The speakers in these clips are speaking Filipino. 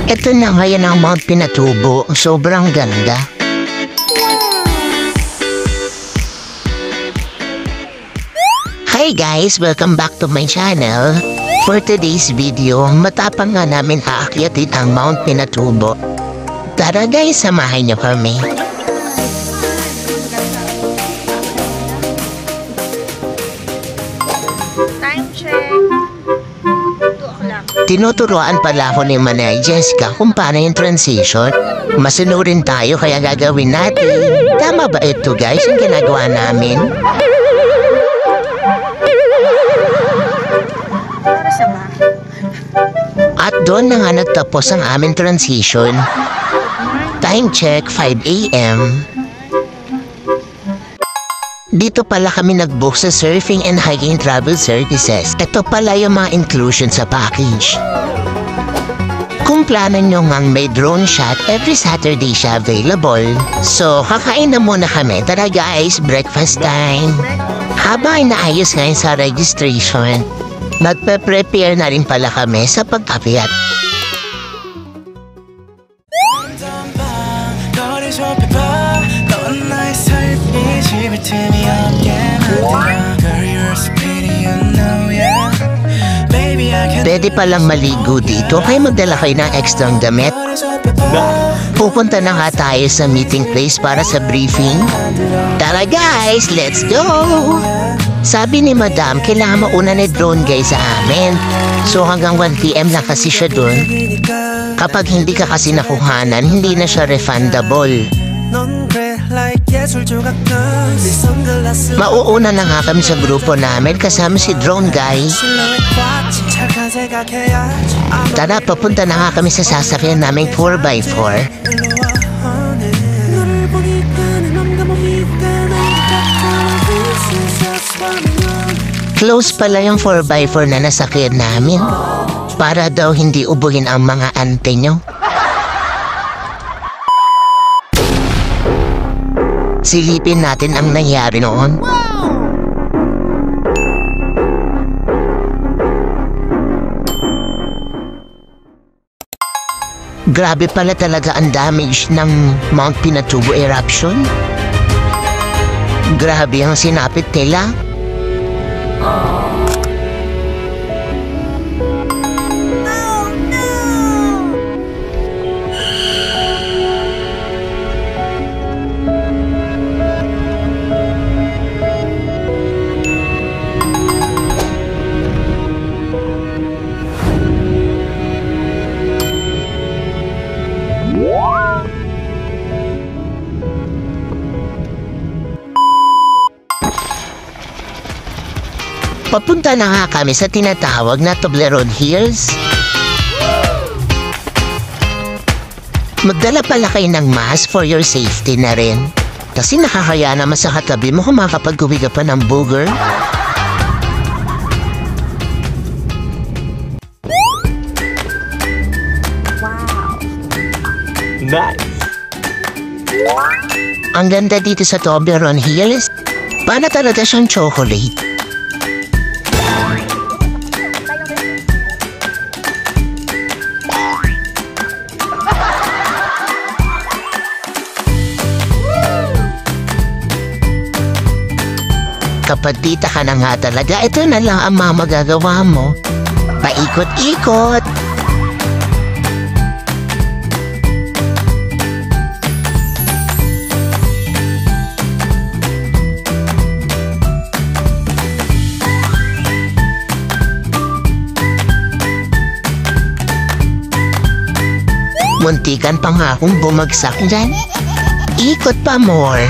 Ito na ngayon ang Mount Pinatubo. Sobrang ganda. Hi guys! Welcome back to my channel. For today's video, matapang nga namin aakyatin ang Mount Pinatubo. Tara guys, samahan niyo kami. Time check. 2 o'clock. Tinuturuan pala ako ni Manay Jessica kung paano yung transition. Masunurin tayo kaya gagawin natin. Tama ba ito guys yung ginagawa namin? Para sa bahay. At doon na nga nagtapos ang aming transition. Time check, 5 AM. Dito pala kami nag-book sa surfing and hiking travel services. Ito pala yung mga inclusion sa package. Kung plano nyo ngang may drone shot, every Saturday siya available. So, kakain na muna kami. Tara guys, breakfast time. Habang inaayos ngayon sa registration, magpe-prepare na rin pala kami sa pagkapiyat. Pwede palang maligo dito kaya magdala kayo ng extrang damit. Pupunta na nga tayo sa meeting place para sa briefing. Tara guys, let's go! Sabi ni Madam, kailangan mauna ni drone guys sa amin. So hanggang 1 PM lang kasi siya dun. Kapag hindi ka kasi nakuhanan, hindi na siya refundable. Mauuna na nga kami sa grupo namin kasama si drone guy. Tara, papunta na nga kami sa sasakyan naming 4x4. Close pala yung 4x4 na nasakyan namin. Para daw hindi ubuhin ang mga ante nyo. Silipin natin ang nangyari noon. Grabe pala talaga ang damage ng Mount Pinatubo eruption. Grabe ang sinapit nila. Papunta na nga kami sa tinatawag na Toblerone Hills. Magdala pala kayo ng mask for your safety na rin. Kasi nakakaya naman sa katabi mo kung makapag-uwi ka pa ng booger. Wow. Nice. Ang ganda dito sa Toblerone Hills. Paano talaga siyang chocolate? Kapag dita ka na nga talaga, ito na lang ang mga magagawa mo. Paikot-ikot. Muntikan pa nga akong bumagsak dyan. Ikot pa more.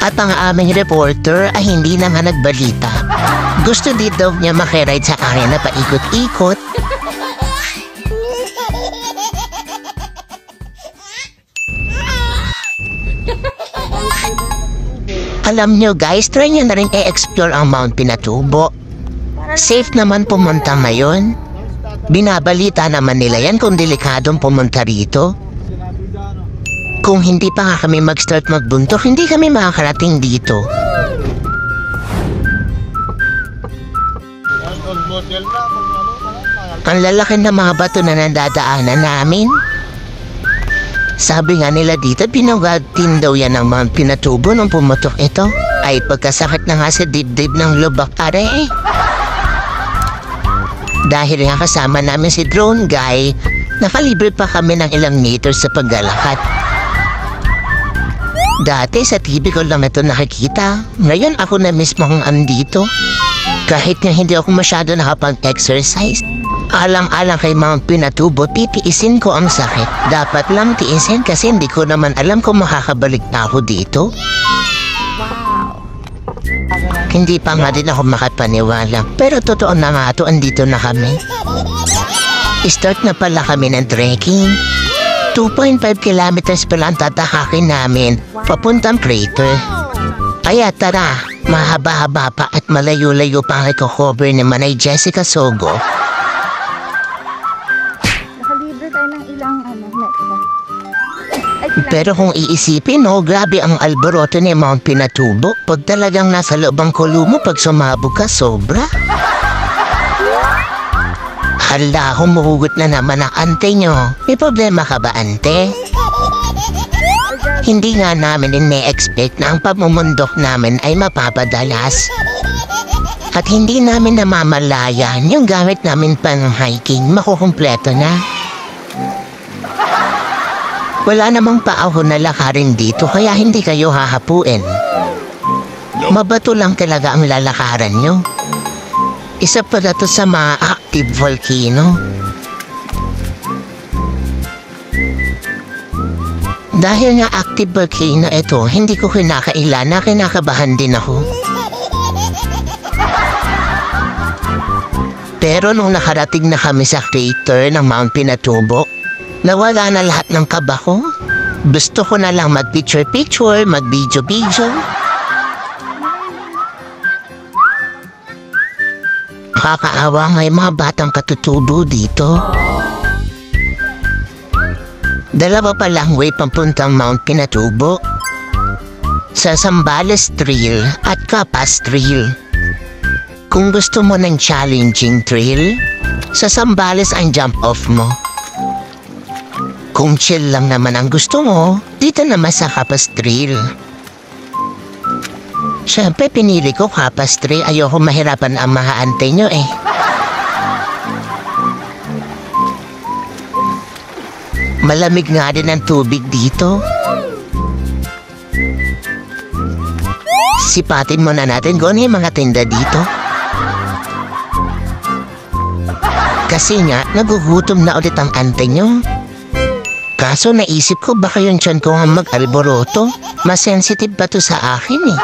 At ang aming reporter ay hindi na nga nagbalita. Gusto din daw niya makiride sa kanya na paikot-ikot. Alam nyo guys, try nyo na rin i-explore ang Mount Pinatubo. Safe naman pumunta ngayon. Binabalita naman nila yan kung delikadong pumunta rito. Kung hindi pa nga kami mag-start magbuntok, hindi kami makakarating dito. Mag-model na kung ano, Ang lalaki ng mga bato na nandadaanan namin. Sabi nga nila dito, pinagatin daw yan ng mga pinatubo nung pumutok ito. Ay pagkasakit na nga sa dibdib ng lubak are eh. Dahil nga kasama namin si drone guy, nakalibre pa kami ng ilang meters sa paglalakad. Dati sa TV ko lang ito nakikita. Ngayon ako na mismo ang andito. Kahit nga hindi ako masyado nakapag-exercise. Alang-alang kay mga pinatubo, titiisin ko ang sakit. Dapat lang tiisin kasi hindi ko naman alam kung makakabalik na ako dito. Wow. Hindi pa nga din ako makapaniwala. Pero totoo na nga ito, andito na kami. Start na pala kami ng trekking. 2.5 kilometers pala ang tatahakin namin papuntang crater. Kaya tara, mahaba-haba pa at malayo-layo pa ang i-cover ni Manay Jessica Sogo. Nakalibre tayo ng ilang metro. Ay, Pero kung iisipin, grabe ang alboroto ni Mount Pinatubo. Pag talagang nasa loob ang kulo mo, pag sumabog ka, sobra. Hala, humuhugot na naman ang ante nyo. May problema ka ba, ante? Hindi nga namin ine-expect na ang pamumundok namin ay mapapadalas. At hindi namin namamalayan yung gamit namin pang hiking makukumpleto na. Wala namang paahon na lakarin dito kaya hindi kayo hahapuin. Mabato lang talaga ang lalakaran nyo. Isa pala to sa mga active volcano. Dahil nga active volcano ito, hindi ko kinakailan na kinakabahan din ako. Pero nung nakarating na kami sa crater ng Mount Pinatubo, nawala na lahat ng kaba ko. Gusto ko na lang mag-picture-picture, mag-video-video. Kakaawa nga yung mga batang katutubo dito. Dalawa pa lang way papuntang Mount Pinatubo. Sa Zambales Trail at Capas Trail. Kung gusto mo ng challenging trail, sa Zambales ang jump off mo. Kung chill lang naman ang gusto mo, dito naman sa Capas Trail. Siyempre pinili ko Capas Trail, ayoko mahirapan ang mga ante nyo eh. Malamig nga din ang tubig dito. Sipatin muna natin kung ano yung mga tinda dito. Kasi nga, nagugutom na ulit ang ante nyo. Kaso naisip ko baka yung tiyan ko ang mag-alboroto. Mas sensitive ba to sa akin eh.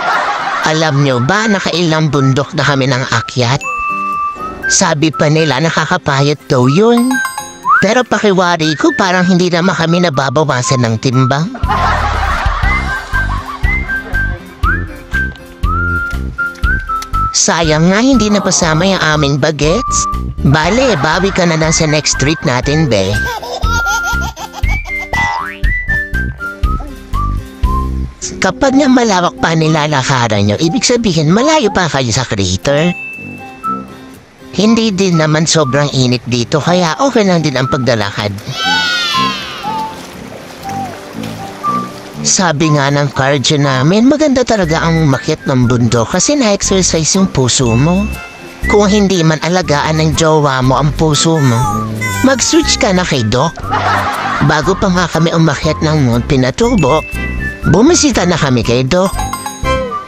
Alam nyo ba, nakailang bundok na kami ng akyat? Sabi pa nila nakakapayat daw yun. Pero pakiwari ko parang hindi naman kami nababawasan ng timbang. Sayang nga hindi napasama yung aming bagets. Bale, bawi ka na lang sa next treat natin, be. Kapag nga malawak pa nilalakaran nyo, ibig sabihin malayo pa kayo sa crater. Hindi din naman sobrang init dito kaya okay lang din ang pagdalakad. Sabi nga ng cardio namin, maganda talaga ang umakyat ng bundok kasi na-exercise yung puso mo. Kung hindi man alagaan ng jowa mo ang puso mo, mag-switch ka na kay Doc. Bago pa nga kami umakyat ng Mount Pinatubo, bumisita na kami kay Doc.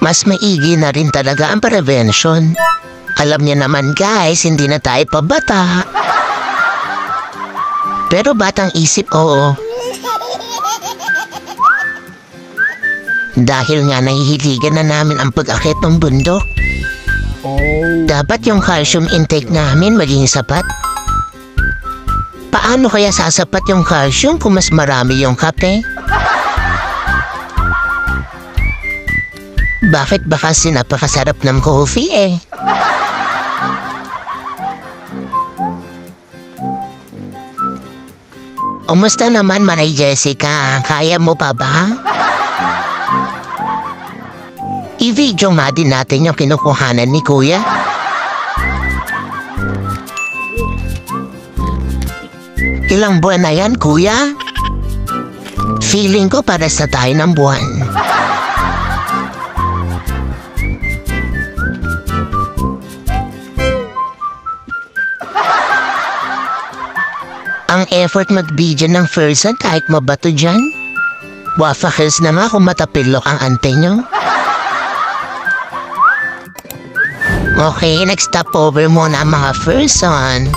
Mas maigi na rin talaga ang prevention. Alam niya naman guys, hindi na tayo pabata. Pero batang isip, oo. Dahil nga nahihiligan na namin ang pag-akit ng bundok. Dapat yung calcium intake namin maging sapat. Paano kaya sasapat yung calcium kung mas marami yung kape? Bakit ba kasi napakasarap ng coffee eh? Kumusta naman, Manay Jessica? Kaya mo pa ba? I-video nga din natin yung kinukuhanan ni Kuya. Ilang buwan na yan, kuya? Feeling ko para sa tayo ng buwan. Ang effort mag-video ng person kahit mabato dyan. Wafakils na nga kung matapilok ang ante nyo. Okay, next stop over muna mga person.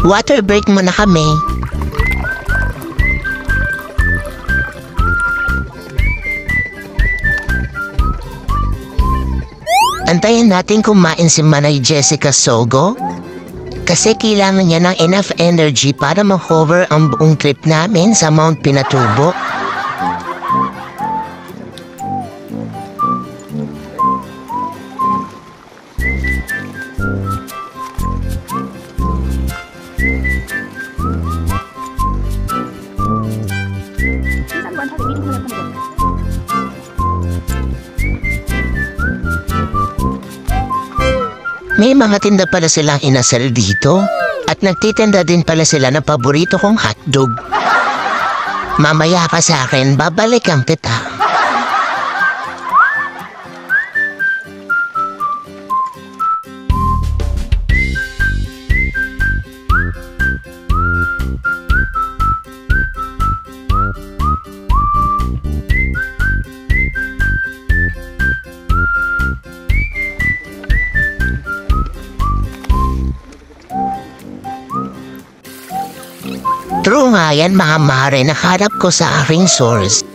Water break muna kami. Antayin natin kumain si Manay Jessica Sogo. Kasi kailangan niya ng enough energy para ma-cover ang buong trip namin sa Mount Pinatubo. May mga tinda pala silang inasal dito at nagtitinda din pala sila ng paborito kong hotdog. Mamaya ka sa akin, babalikan kita. True nga yan mga mare, nakarap ko sa aking source.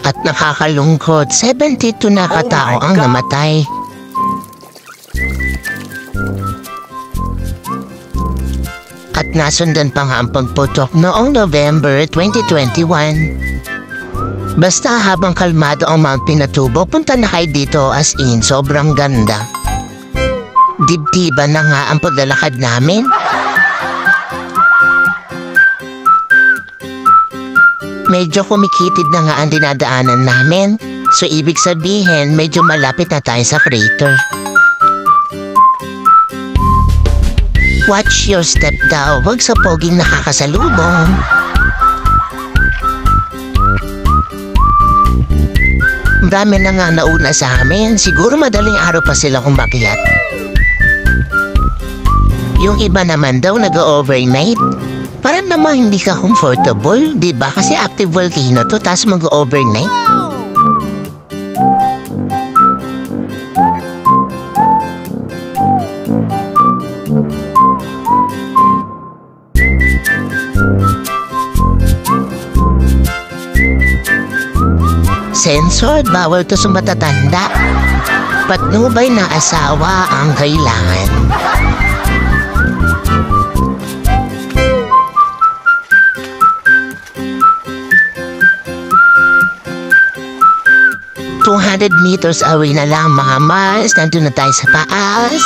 At nakakalungkot, 72 na katao ang namatay. At nasundan pa nga ang pagputok noong November 2021. Basta habang kalmado ang Mount Pinatubo, punta na kayo dito as in, sobrang ganda. Dibdiban na nga ang paglalakad namin. Medyo kumikitid na nga ang dinadaanan namin. So ibig sabihin, medyo malapit na tayo sa crater. Watch your step daw, wag sa poging nakakasalubong. Dami na nga nauna sa amin, siguro madaling araw pa sila umakyat. Yung iba naman daw nag-overnight. Parang naman hindi ka comfortable, di ba? Kasi active volcano to, tas mag-overnight. Censored, bawal to sa matatanda. Patnubay na asawa ang kailangan. Meters away na lang mga Mars. Nandun na tayo sa taas.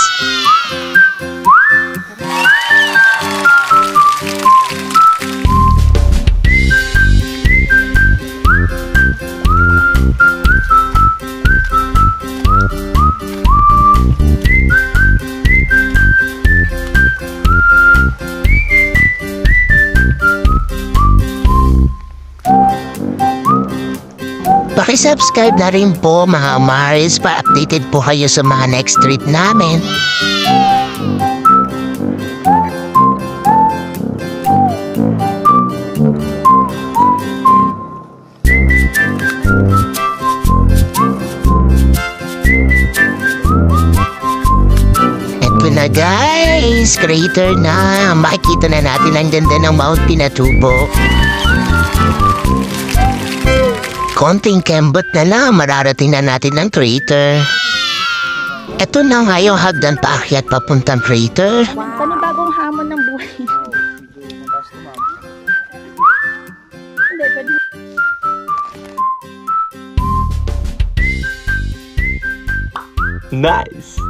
Paki-subscribe na rin po mga Mars para updated po kayo sa mga next trip namin. Ito na guys, crater na. Makikita na natin ang ganda ng Mount Pinatubo. Konting kembot na lang, mararating na natin ang crater. Ito na nga yung hagdan paakyat papuntang crater. Panibagong hamon ng buhay. Hindi, pwede. Nice!